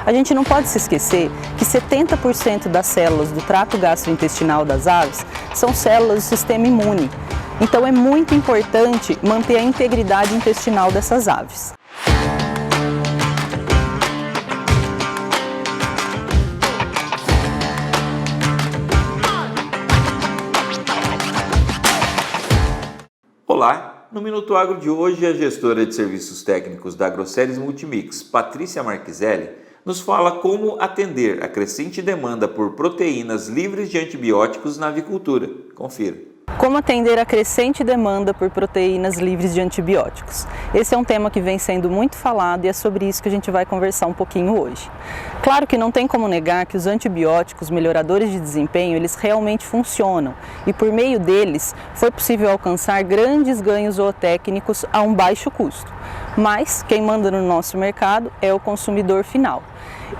A gente não pode se esquecer que 70% das células do trato gastrointestinal das aves são células do sistema imune. Então é muito importante manter a integridade intestinal dessas aves. Olá! No Minuto Agro de hoje, a gestora de serviços técnicos da Agroceres Multimix, Patrícia Marquiselli, nos fala como atender a crescente demanda por proteínas livres de antibióticos na avicultura. Confira. Como atender a crescente demanda por proteínas livres de antibióticos? Esse é um tema que vem sendo muito falado e é sobre isso que a gente vai conversar um pouquinho hoje. Claro que não tem como negar que os antibióticos melhoradores de desempenho, eles realmente funcionam e por meio deles foi possível alcançar grandes ganhos zootécnicos a um baixo custo. Mas quem manda no nosso mercado é o consumidor final.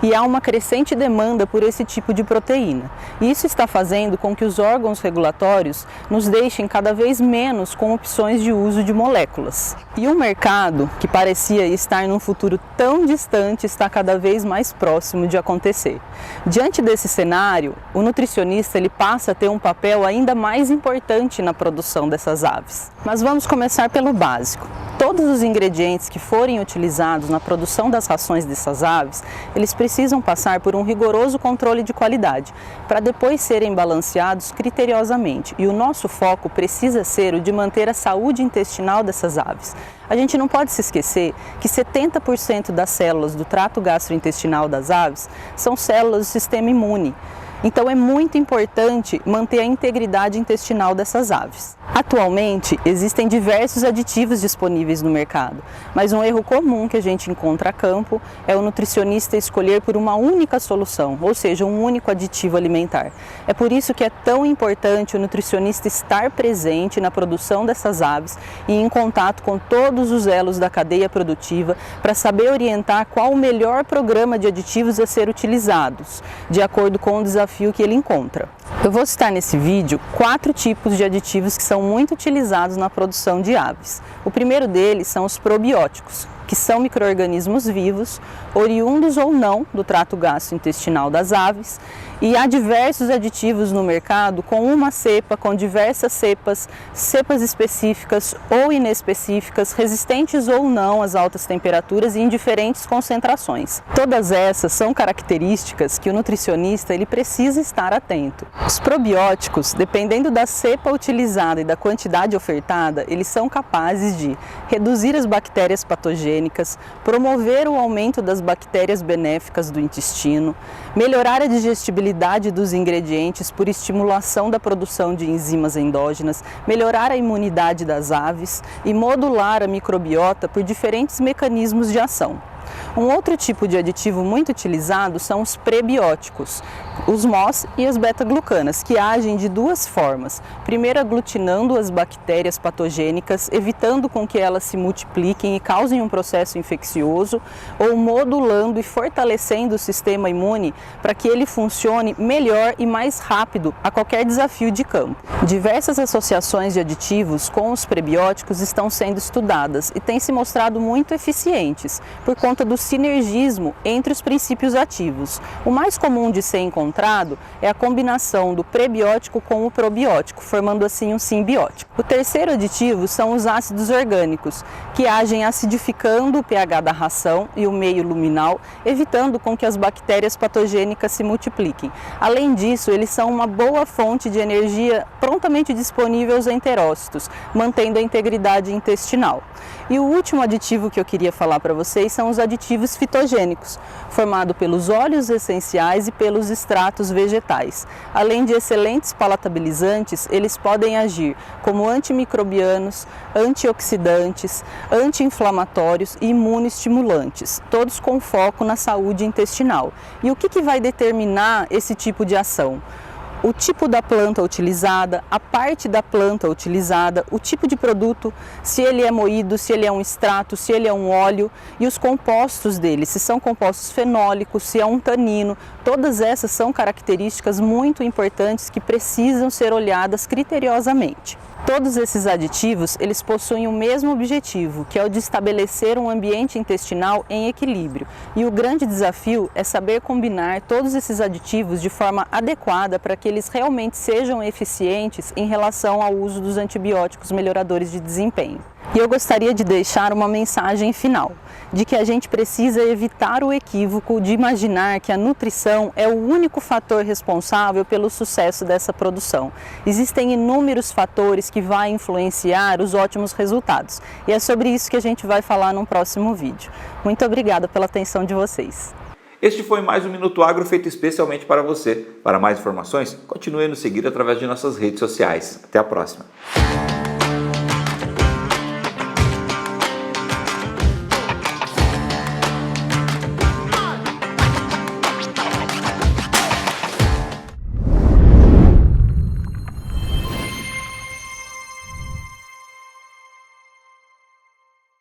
E há uma crescente demanda por esse tipo de proteína. E isso está fazendo com que os órgãos regulatórios nos deixem cada vez menos com opções de uso de moléculas. E um mercado que parecia estar num futuro tão distante está cada vez mais próximo de acontecer. Diante desse cenário, o nutricionista ele passa a ter um papel ainda mais importante na produção dessas aves. Mas vamos começar pelo básico. Todos os ingredientes que forem utilizados na produção das rações dessas aves, eles precisam passar por um rigoroso controle de qualidade, para depois serem balanceados criteriosamente. E o nosso foco precisa ser o de manter a saúde intestinal dessas aves. A gente não pode se esquecer que 70% das células do trato gastrointestinal das aves são células do sistema imune. Então é muito importante manter a integridade intestinal dessas aves. Atualmente, existem diversos aditivos disponíveis no mercado, mas um erro comum que a gente encontra a campo é o nutricionista escolher por uma única solução, ou seja, um único aditivo alimentar. É por isso que é tão importante o nutricionista estar presente na produção dessas aves e em contato com todos os elos da cadeia produtiva para saber orientar qual o melhor programa de aditivos a ser utilizados, de acordo com o desafio que ele encontra. Eu vou citar nesse vídeo 4 tipos de aditivos que são muito utilizados na produção de aves. O primeiro deles são os probióticos, que são micro-organismos vivos, oriundos ou não do trato gastrointestinal das aves, e há diversos aditivos no mercado com uma cepa, com diversas cepas, cepas específicas ou inespecíficas, resistentes ou não às altas temperaturas e em diferentes concentrações. Todas essas são características que o nutricionista ele precisa estar atento. Os probióticos, dependendo da cepa utilizada e da quantidade ofertada, eles são capazes de reduzir as bactérias patogênicas, promover o aumento das bactérias benéficas do intestino, melhorar a digestibilidade dos ingredientes por estimulação da produção de enzimas endógenas, melhorar a imunidade das aves e modular a microbiota por diferentes mecanismos de ação. Um outro tipo de aditivo muito utilizado são os prebióticos, os MOS e as beta-glucanas, que agem de duas formas. Primeiro, aglutinando as bactérias patogênicas, evitando com que elas se multipliquem e causem um processo infeccioso, ou modulando e fortalecendo o sistema imune para que ele funcione melhor e mais rápido a qualquer desafio de campo. Diversas associações de aditivos com os prebióticos estão sendo estudadas e têm se mostrado muito eficientes por conta do sinergismo entre os princípios ativos. O mais comum de ser encontrado é a combinação do prebiótico com o probiótico, formando assim um simbiótico. O terceiro aditivo são os ácidos orgânicos, que agem acidificando o pH da ração e o meio luminal, evitando com que as bactérias patogênicas se multipliquem. Além disso, eles são uma boa fonte de energia prontamente disponível aos enterócitos, mantendo a integridade intestinal. E o último aditivo que eu queria falar para vocês são os aditivos fitogênicos, formado pelos óleos essenciais e pelos extratos vegetais. Além de excelentes palatabilizantes, eles podem agir como antimicrobianos, antioxidantes, anti-inflamatórios e imunoestimulantes, todos com foco na saúde intestinal. E o que vai determinar esse tipo de ação? O tipo da planta utilizada, a parte da planta utilizada, o tipo de produto, se ele é moído, se ele é um extrato, se ele é um óleo e os compostos dele, se são compostos fenólicos, se é um tanino, todas essas são características muito importantes que precisam ser olhadas criteriosamente. Todos esses aditivos, eles possuem o mesmo objetivo, que é o de estabelecer um ambiente intestinal em equilíbrio. E o grande desafio é saber combinar todos esses aditivos de forma adequada para que eles realmente sejam eficientes em relação ao uso dos antibióticos melhoradores de desempenho. E eu gostaria de deixar uma mensagem final, de que a gente precisa evitar o equívoco de imaginar que a nutrição é o único fator responsável pelo sucesso dessa produção. Existem inúmeros fatores que vão influenciar os ótimos resultados, e é sobre isso que a gente vai falar num próximo vídeo. Muito obrigada pela atenção de vocês. Este foi mais um Minuto Agro feito especialmente para você. Para mais informações, continue a nos seguir através de nossas redes sociais. Até a próxima!